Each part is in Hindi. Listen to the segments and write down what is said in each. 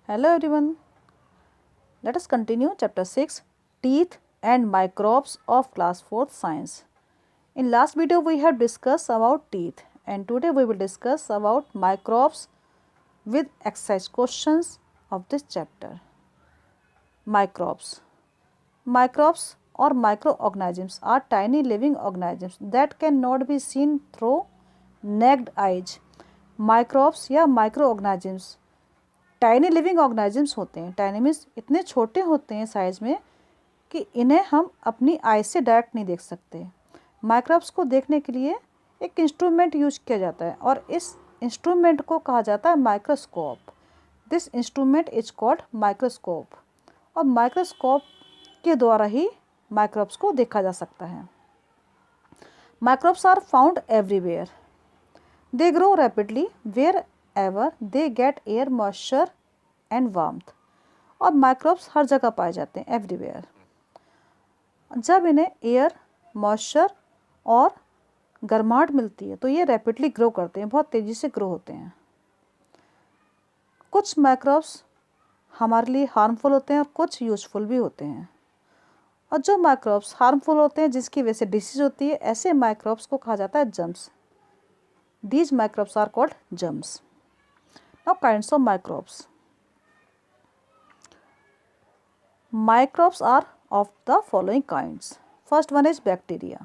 Hello everyone. Let us continue chapter 6 Teeth and Microbes of class 4th science. In last video we have discussed about teeth and today we will discuss about microbes with exercise questions of this chapter. Microbes. Microbes or microorganisms are tiny living organisms that cannot be seen through naked eyes. Microbes या microorganisms टाइनी लिविंग ऑर्गेनिजम्स होते हैं। टाइनी मीन्स इतने छोटे होते हैं साइज़ में कि इन्हें हम अपनी आई से डायरेक्ट नहीं देख सकते। माइक्रोब्स को देखने के लिए एक इंस्ट्रूमेंट यूज किया जाता है और इस इंस्ट्रूमेंट को कहा जाता है microscope. This instrument is called microscope और माइक्रोस्कोप के द्वारा ही माइक्रोब्स को देखा जा सकता है। Microbes are found everywhere. They grow rapidly wherever they get air moisture and warmth. और माइक्रोब्स हर जगह पाए जाते हैं, एवरीवेयर। जब इन्हें एयर मॉइस्चर और गर्माहट मिलती है तो ये रैपिडली ग्रो करते हैं, बहुत तेज़ी से ग्रो होते हैं। कुछ माइक्रोब्स हमारे लिए हार्मफुल होते हैं और कुछ यूजफुल भी होते हैं। और जो माइक्रोब्स हार्मफुल होते हैं जिसकी वजह से डिसीज होती है, ऐसे माइक्रोब्स को कहा जाता है germs. These microbes are called germs. Now kinds of microbes. Microbes are of the following kinds. First one is bacteria.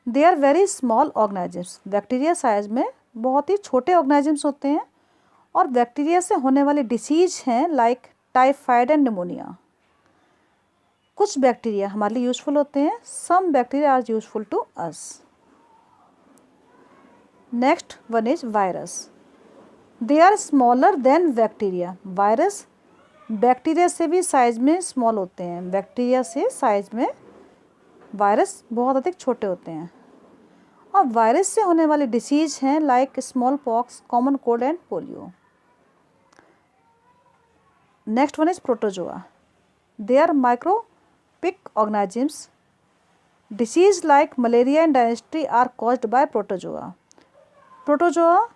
They are very small organisms. Bacteria size में बहुत ही छोटे organisms होते हैं और बैक्टीरिया से होने वाली डिसीज हैं लाइक टाइफाइड एंड निमोनिया। कुछ बैक्टीरिया हमारे लिए यूजफुल होते हैं। Some bacteria are useful to us. Next one is virus. They are smaller than bacteria. Virus bacteria से भी साइज में स्मॉल होते हैं। बैक्टीरिया से साइज में वायरस बहुत अधिक छोटे होते हैं और वायरस से होने वाली डिसीज हैं like small pox, common cold and polio. Next one is protozoa. They are microscopic organisms. Disease like malaria and dysentery are caused by protozoa. Protozoa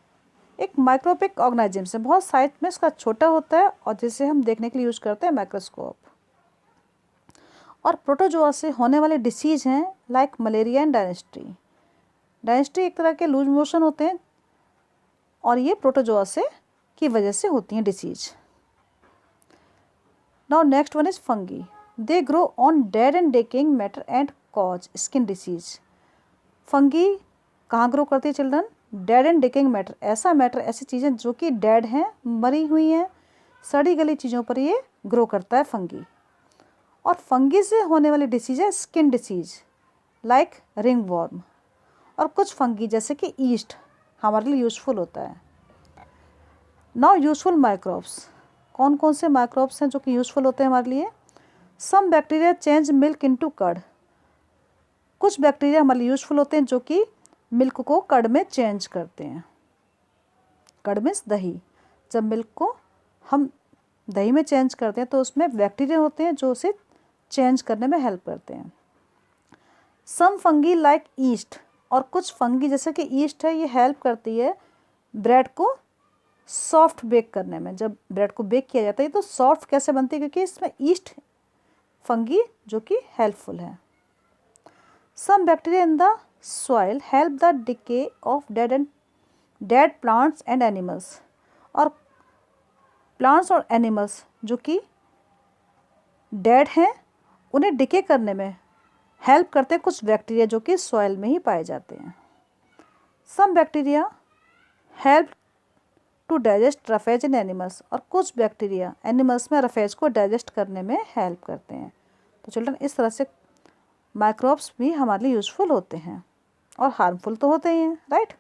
एक माइक्रोपिक ऑर्गेनिजम्स है, बहुत साइज में इसका छोटा होता है और जिसे हम देखने के लिए यूज करते हैं माइक्रोस्कोप। और प्रोटोजोआ से होने वाले डिसीज हैं like malaria and dysentery. Dysentery एक तरह के लूज मोशन होते हैं और ये प्रोटोजोआ से की वजह से होती हैं disease. Now next one is fungi. They grow on dead and decking matter and cause skin disease. Fungi कहाँ ग्रो करती है चिल्ड्रन? Dead and डिकिंग matter. ऐसा मैटर, ऐसी चीज़ें जो कि डेड हैं, मरी हुई हैं, सड़ी गली चीज़ों पर ये ग्रो करता है फंगी। और फंगी से होने वाली डिसीज है skin disease like ringworm. और कुछ फंगी जैसे कि ईस्ट हमारे लिए यूजफुल होता है। Now useful microbes. कौन कौन से माइक्रोब्स हैं जो कि यूजफुल होते हैं हमारे लिए? Some bacteria change milk into curd. कुछ बैक्टीरिया हमारे लिए यूजफुल होते हैं जो कि मिल्क को कर्ड में चेंज करते हैं। कर्ड मीन्स दही। जब मिल्क को हम दही में चेंज करते हैं तो उसमें बैक्टीरिया होते हैं जो उसे चेंज करने में हेल्प करते हैं। सम फंगी लाइक ईस्ट। और कुछ फंगी जैसे कि ईस्ट है, ये हेल्प करती है ब्रेड को सॉफ्ट बेक करने में। जब ब्रेड को बेक किया जाता है तो सॉफ्ट कैसे बनती है? क्योंकि इसमें ईस्ट फंगी जो कि हेल्पफुल है। Some bacteria in the soil help the decay of dead plants and animals। और प्लांट्स और एनिमल्स जो कि डेड हैं उन्हें डिके करने में हेल्प करते हैं कुछ बैक्टीरिया जो कि सॉइल में ही पाए जाते हैं। Some bacteria help to digest roughage in animals. और कुछ बैक्टीरिया एनिमल्स में रफेज को डाइजेस्ट करने में हेल्प करते हैं। तो चिल्ड्रन इस तरह से माइक्रोब्स भी हमारे लिए यूजफुल होते हैं और हार्मफुल तो होते ही हैं, right?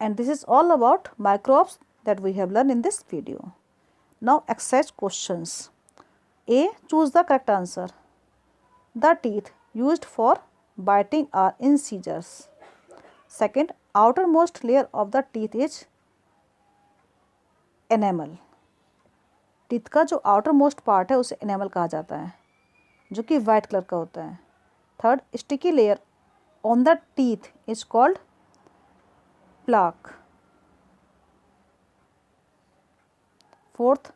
And this is all about microbes that we have learn in this video. Now exercise questions. A, choose the correct answer. The teeth used for biting are incisors. Second, outermost layer of the teeth is enamel. Teeth का जो आउटर मोस्ट पार्ट है उसे एनेमल कहा जाता है जो कि वाइट कलर का होता है। Third, sticky layer on the teeth is called plaque. Fourth,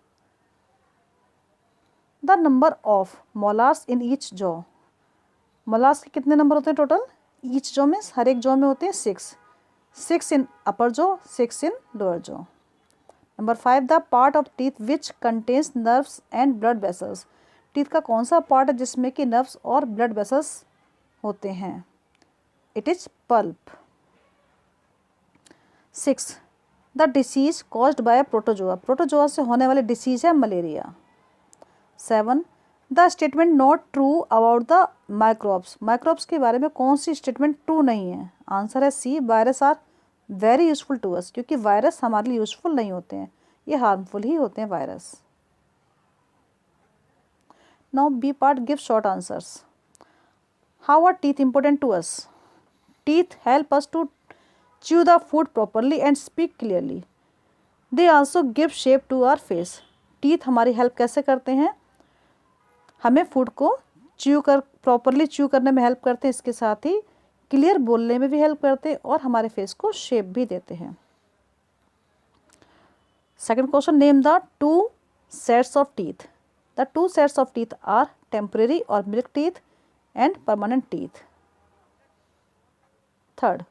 the number of molars in each jaw. Molars के कितने नंबर होते हैं टोटल? ईच जॉ में, हर एक जॉ में होते हैं 6, 6 in upper jaw, 6 in lower jaw. Number 5, the part of teeth which contains nerves and blood vessels. Teeth का कौन सा पार्ट है जिसमें कि नर्व्स और ब्लड वेसल्स होते हैं? It is pulp. 6, the disease caused by protozoa. Protozoa से होने वाली डिसीज है malaria. 7, the statement not true about the microbes. Microbes के बारे में कौन सी स्टेटमेंट ट्रू नहीं है? आंसर है C, virus are very useful to us. क्योंकि वायरस हमारे लिए यूजफुल नहीं होते हैं, ये हार्मफुल ही होते हैं virus. Now B part, give short answers. How are teeth important to us? Teeth help us to chew the food properly and speak clearly. They also give shape to our face. Teeth हमारी हेल्प कैसे करते हैं? हमें फूड को प्रॉपरली च्यू करने में हेल्प करते हैं, इसके साथ ही क्लियर बोलने में भी हेल्प करते हैं और हमारे फेस को शेप भी देते हैं। Second question, name the 2 sets of teeth. The 2 sets of teeth are temporary और milk teeth and permanent teeth. Third,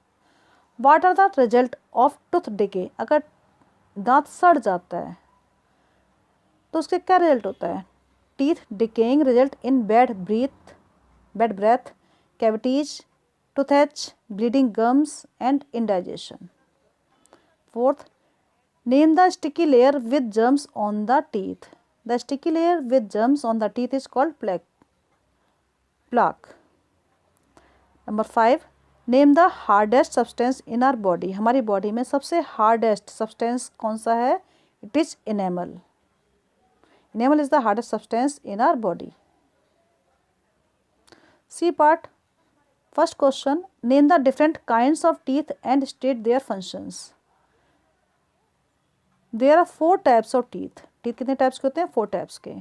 what are the result of tooth decay. अगर दांत सड़ जाता है तो उसके क्या रिजल्ट होता है? Teeth decaying result in bad breath, cavities, toothache, bleeding gums and indigestion. Fourth, name the sticky layer with germs on the teeth. The sticky layer with germs on the teeth is called plaque. Number 5, name the hardest substance in our body. हमारी बॉडी में सबसे हार्डेस्ट सब्सटेंस कौन सा है? It is enamel. Enamel is the hardest substance in our body. C part, first question, name the different kinds of teeth and state their functions. There are 4 types of teeth. Teeth कितने टाइप्स के होते हैं? 4 टाइप्स के,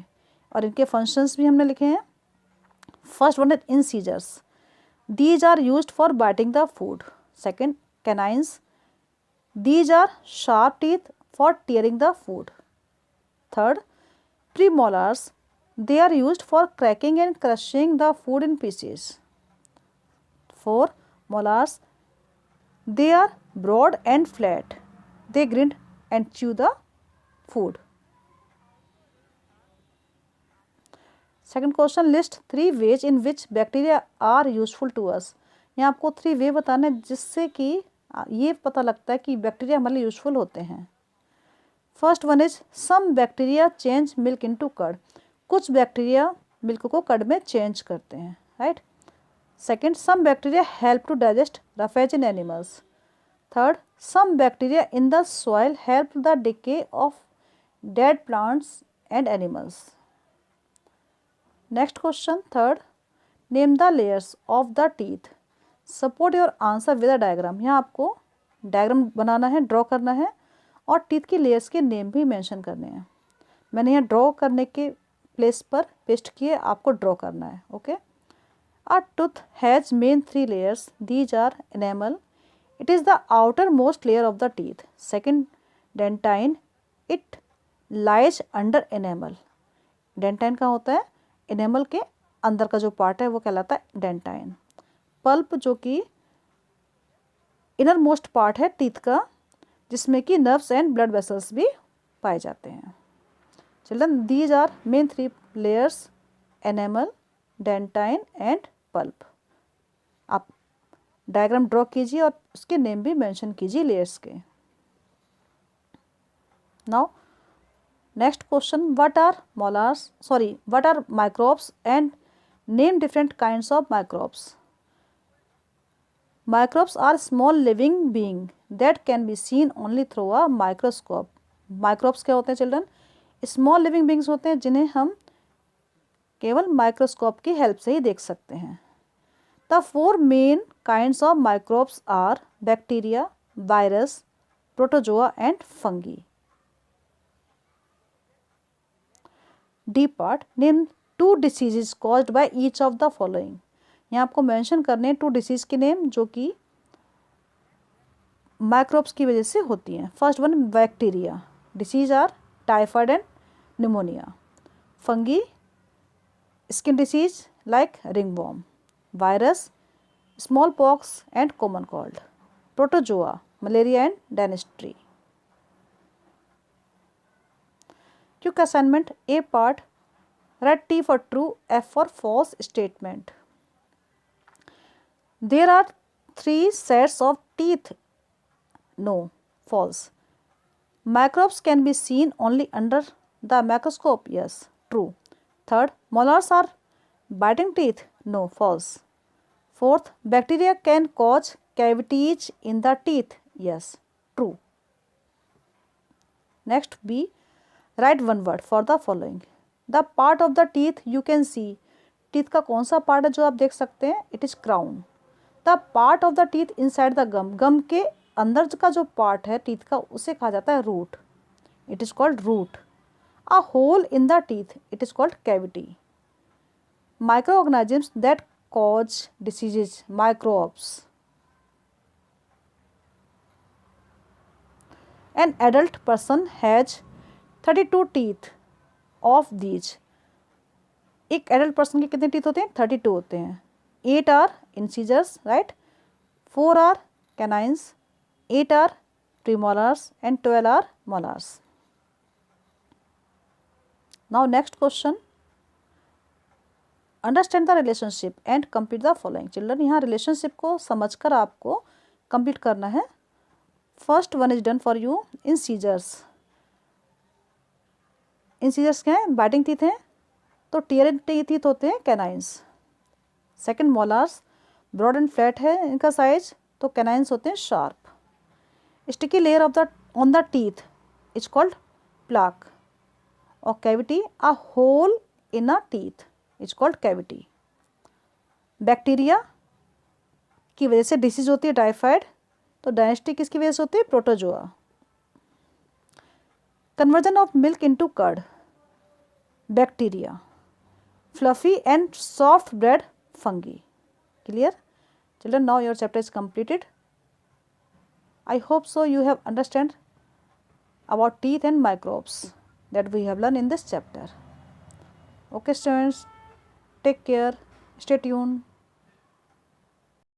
और इनके फंक्शंस भी हमने लिखे हैं। First one is incisors. These are used for biting the food. Second, canines. These are sharp teeth for tearing the food. Third, premolars. They are used for cracking and crushing the food in pieces. 4, molars. They are broad and flat. They grind and chew the food. Second question, list 3 ways in which bacteria are useful to us. यहाँ आपको 3 वे बताना है जिससे कि ये पता लगता है कि बैक्टीरिया हमारे लिए यूजफुल होते हैं। First one is, some bacteria change milk into curd. कुछ बैक्टीरिया मिल्क को कर्ड में चेंज करते हैं, right. Second, some bacteria help to digest roughage in animals. Third, some bacteria in the soil help the decay of dead plants and animals. Next question, third, name the layers of the teeth. Support your answer with a diagram. यहाँ आपको डायग्राम बनाना है, ड्रॉ करना है और टीथ की लेयर्स के नेम भी मेंशन करने हैं। मैंने यहाँ ड्रॉ करने के प्लेस पर पेस्ट किए, आपको ड्रॉ करना है, okay. A tooth has main 3 layers. These are enamel, it is the outermost layer of the teeth. Second, dentine, it lies under enamel. Dentine कहाँ होता है? एनेमल के अंदर का जो पार्ट है वो कहलाता है डेंटाइन। पल्प जो कि इनर मोस्ट पार्ट है टीथ का, जिसमें कि नर्व्स एंड ब्लड वेसल्स भी पाए जाते हैं। Children, these are main 3 layers, enamel, dentine and pulp. आप डायग्राम ड्रॉ कीजिए और उसके नेम भी मेंशन कीजिए लेयर्स के। Now next question, what are microbes and name different kinds of microbes. Microbes are small living being that can be seen only through a microscope. Microbes क्या होते हैं चिल्ड्रन? स्मॉल लिविंग बींग्स होते हैं जिन्हें हम केवल माइक्रोस्कोप की हेल्प से ही देख सकते हैं। The 4 main kinds of microbes are bacteria, virus, protozoa and fungi. D part, name 2 diseases caused by each of the following. यहाँ आपको मेंशन करने हैं 2 डिसीज के नेम जो कि माइक्रोब्स की वजह से होती हैं। First one, bacteria. Disease are typhoid and pneumonia. Fungi, skin disease like ringworm. Virus, smallpox and common cold. Protozoa, malaria and dysentery. Quick assignment. A part, write T for true, F for false statement. There are 3 sets of teeth. No, false. Microbes can be seen only under the microscope. Yes, true. Third, molars are biting teeth. No, false. Fourth, bacteria can cause cavities in the teeth. Yes, true. Next, B, write one word for the following. The part of the teeth you can see. Teeth का कौन सा पार्ट है जो आप देख सकते हैं? It is crown. The part of the teeth inside the gum. Gum के अंदर का जो पार्ट है टीथ का उसे कहा जाता है root. It is called root. A hole in the teeth. It is called cavity. Micro organisms that cause diseases. Microbes. An adult person has 32 teeth. Of these, एक एडल्ट पर्सन के कितने टीथ होते हैं? 32 होते हैं. 8 are incisors, right. 4 are canines, 8 are premolars and 12 are molars. Now next question. Understand the relationship and complete the following. Children, यहाँ रिलेशनशिप को समझकर आपको कंप्लीट करना है. First one is done for you. Incisors. Incisors क्या है? बाइटिंग टीथ हैं, तो टीयर टीथ होते हैं canines. Second, molars broad and flat है इनका साइज, तो कैनाइन्स होते हैं sharp. Sticky layer of the on the teeth is called plaque. और cavity, a hole in a teeth is called cavity. Bacteria की वजह से डिसीज होती है टाइफाइड, तो डायनेस्टी किसकी वजह से होती है? Protozoa. Conversion of milk into curd. Bacteria. Fluffy and soft bread. Fungi. Clear? Children, now your chapter is completed. I hope so you have understand about teeth and microbes that we have learned in this chapter. Okay students, take care, stay tuned.